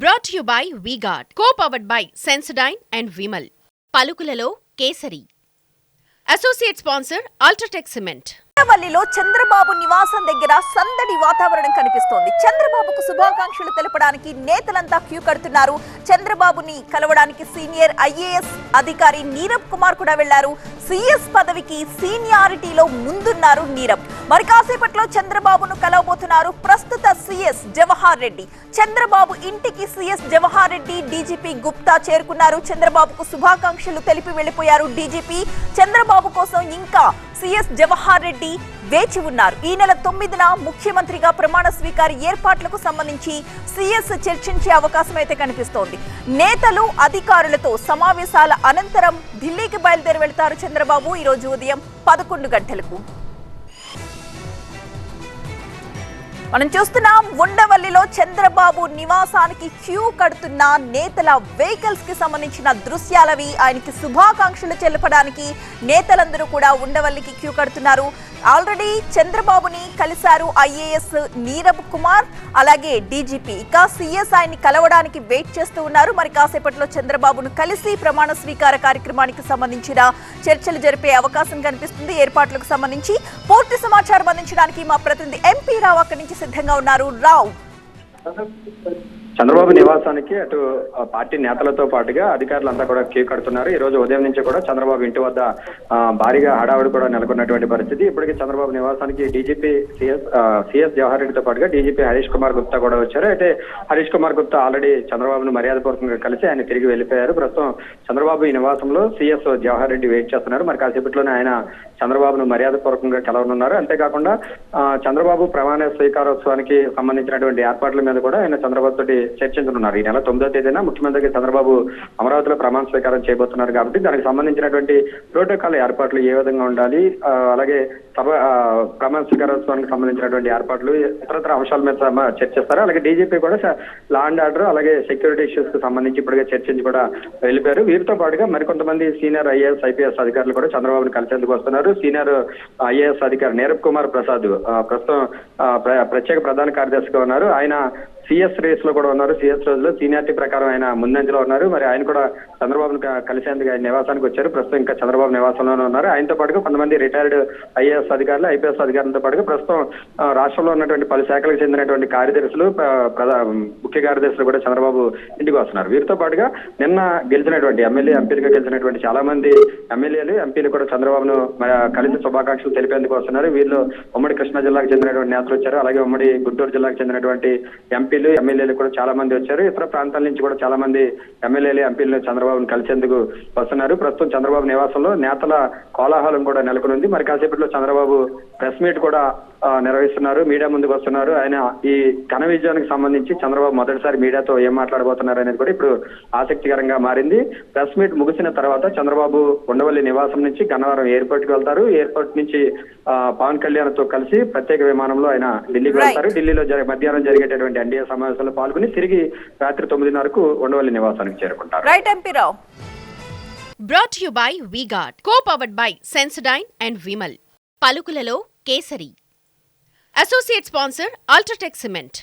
Brought to you by V-Guard, co-powered by Sensodyne and Vimal. పలుకులలో kesari. Associate sponsor Ultratech Cement. ఉండవల్లిలో Chandrababu నివాసం దగ్గర సందడి వాతావరణం కనిపిస్తోంది. చంద్రబాబుకు శుభాకాంక్షలు తెలపడానికి నేతలంతా క్యూ కడుతున్నారు. చంద్రబాబుని కలవడానికి సీనియర్ ఐఏఎస్ అధికారి నీరబ్ కుమార్ కూడా వెళ్లారు. సీఎస్ పదవికి సీనియారిటీలో ముందున్నారు నీరబ్. మరి కాసేపట్లో చంద్రబాబును కలవబోతున్నారు ప్రస్తుత సీఎస్ జవహర్ రెడ్డి. చంద్రబాబు ఇంటికి సీఎస్ జవహర్ రెడ్డి, డీజీపీ గుప్తా చేరుకున్నారు. చంద్రబాబుకు శుభాకాంక్షలు తెలిపి వెళ్లిపోయారు డీజీపీ. చంద్రబాబు కోసం ఇంకా సీఎస్ జవహర్ రెడ్డి వేచి ఉన్నారు. ఈ నెల 9న ముఖ్యమంత్రిగా ప్రమాణ స్వీకార ఏర్పాట్లకు సంబంధించి సీఎస్ చర్చించే అవకాశం అయితే కనిపిస్తోంది. నేతలు అధికారులతో సమావేశాల అనంతరం ఢిల్లీకి బయలుదేరి వెళ్తారు చంద్రబాబు ఈ రోజు ఉదయం 11 గంటలకు. మనం చూస్తున్నాం ఉండవల్లిలో చంద్రబాబు నివాసానికి క్యూ కడుతున్న నేతల వెహికల్స్ కి సంబంధించిన దృశ్యాలవి. ఆయనకి శుభాకాంక్షలు తెలపడానికి నేతలందరూ కూడా ఉండవల్లికి క్యూ కడుతున్నారు. ఆల్రెడీ చంద్రబాబుని కలిశారు ఐఏఎస్ నీరబ్ కుమార్, అలాగే డీజీపీ. ఇక సీఎస్ ఆయన్ని కలవడానికి వెయిట్ చేస్తూ ఉన్నారు. మరి కాసేపట్లో చంద్రబాబును కలిసి ప్రమాణ స్వీకార కార్యక్రమానికి సంబంధించిన చర్చలు జరిపే అవకాశం కనిపిస్తుంది. ఏర్పాట్లకు సంబంధించి పూర్తి సమాచారం అందించడానికి మా ప్రతినిధి ఎంపీ రావు అక్కడి నుంచి సిద్ధంగా ఉన్నారు. రావు, చంద్రబాబు నివాసానికి అటు పార్టీ నేతలతో పాటుగా అధికారులంతా కూడా క్యూ కడుతున్నారు. ఈ రోజు ఉదయం నుంచి కూడా చంద్రబాబు ఇంటి వద్ద భారీగా హడావుడి కూడా నెలకొన్నటువంటి పరిస్థితి. ఇప్పటికీ చంద్రబాబు నివాసానికి డీజీపీ సిఎస్ జవహర్ రెడ్డితో పాటుగా డీజీపీ హరీష్ కుమార్ గుప్తా కూడా వచ్చారు. అయితే హరీష్ కుమార్ గుప్తా ఆల్రెడీ చంద్రబాబును మర్యాదపూర్వకంగా కలిసి ఆయన తిరిగి వెళ్లిపోయారు. ప్రస్తుతం చంద్రబాబు ఈ నివాసంలో సిఎస్ జవహర్ రెడ్డి వెయిట్ చేస్తున్నారు. మరి కాసేపట్లోనే ఆయన చంద్రబాబును మర్యాదపూర్వకంగా కలవనున్నారు. అంతేకాకుండా చంద్రబాబు ప్రమాణ స్వీకారోత్సవానికి సంబంధించినటువంటి ఏర్పాట్ల మీద కూడా ఆయన చంద్రబాబు తోటి చర్చించనున్నారు. ఈ నెల 9వ తేదీన ముఖ్యమంత్రిగా చంద్రబాబు అమరావతిలో ప్రమాణ స్వీకారం చేయబోతున్నారు కాబట్టి దానికి సంబంధించినటువంటి ప్రోటోకాల్ ఏర్పాట్లు ఏ విధంగా ఉండాలి, అలాగే ప్రమాణ స్వీకారోత్సవానికి సంబంధించినటువంటి ఏర్పాట్లు, ఇతరత్ర అంశాల మీద చర్చిస్తారు. అలాగే డీజీపీ కూడా లా అండ్ ఆర్డర్ అలాగే సెక్యూరిటీ ఇష్యూస్ కు సంబంధించి ఇప్పటికే చర్చించి కూడా వెళ్ళిపోయారు. వీరితో పాటుగా మరికొంతమంది సీనియర్ ఐఏఎస్ ఐపీఎస్ అధికారులు కూడా చంద్రబాబును కలిసేందుకు వస్తున్నారు. సీనియర్ ఐఏఎస్ అధికారి నీరబ్ కుమార్ ప్రసాద్ ప్రస్తుతం ప్రత్యేక ప్రధాన కార్యదర్శిగా ఉన్నారు. ఆయన సిఎస్ రేస్ లో కూడా ఉన్నారు. సిఎస్ రోజులో సీనియారిటీ ప్రకారం ఆయన ముందంజలో ఉన్నారు. మరి ఆయన కూడా చంద్రబాబును కలిసేందుకు ఆయన నివాసానికి వచ్చారు. ప్రస్తుతం ఇంకా చంద్రబాబు నివాసంలోనే ఉన్నారు. ఆయనతో పాటుగా కొంతమంది రిటైర్డ్ ఐఏఎస్ అధికారులు, ఐపీఎస్ అధికారులతో పాటుగా ప్రస్తుతం రాష్ట్రంలో ఉన్నటువంటి పలు శాఖలకు చెందినటువంటి కార్యదర్శులు, ముఖ్య కార్యదర్శులు కూడా చంద్రబాబు ఇంటికి వస్తున్నారు. వీరితో పాటుగా నిన్న గెలిచినటువంటి ఎమ్మెల్యే, ఎంపీలుగా గెలిచినటువంటి చాలా మంది ఎమ్మెల్యేలు, ఎంపీలు కూడా చంద్రబాబును కలిసి శుభాకాంక్షలు తెలిపేందుకు వస్తున్నారు. వీళ్ళు ఉమ్మడి కృష్ణా జిల్లాకు చెందినటువంటి నేతలు వచ్చారు. అలాగే ఉమ్మడి గుంటూరు జిల్లాకు చెందినటువంటి ఎంపీలు, ఎమ్మెల్యేలు కూడా చాలా మంది వచ్చారు. ఇతర ప్రాంతాల నుంచి కూడా చాలా మంది ఎమ్మెల్యేలు, ఎంపీలు చంద్రబాబును కలిసేందుకు వస్తున్నారు. ప్రస్తుతం చంద్రబాబు నివాసంలో నేతల కోలాహలం కూడా నెలకొనుంది. మరి కాసేపట్లో చంద్రబాబు ప్రెస్ మీట్ కూడా నిర్వహిస్తున్నారు. మీడియా ముందుకు వస్తున్నారు. ఆయన ఈ ఘన విజయానికి సంబంధించి చంద్రబాబు మొదటిసారి మీడియాతో ఏం మాట్లాడబోతున్నారు అనేది కూడా ఇప్పుడు ఆసక్తికరంగా మారింది. ప్రెస్ మీట్ ముగిసిన తర్వాత చంద్రబాబు ఉండవల్లి నివాసం నుంచి గన్నవరం ఎయిర్పోర్ట్ కి వెళ్తారు. ఎయిర్పోర్ట్ నుంచి పవన్ కళ్యాణ్ తో కలిసి ప్రత్యేక విమానంలో ఆయన ఢిల్లీకి వెళ్తారు. ఢిల్లీలో మధ్యాహ్నం జరిగేటటువంటి ఎన్డీఏ సమావేశంలో పాల్గొని తిరిగి రాత్రి 9:30కు ఉండవల్లి నివాసానికి చేరుకుంటారు. Brought to you by V-Guard, co-powered by Sensodyne and Vimal. పలుకులలో kesari. Associate sponsor Ultratech Cement.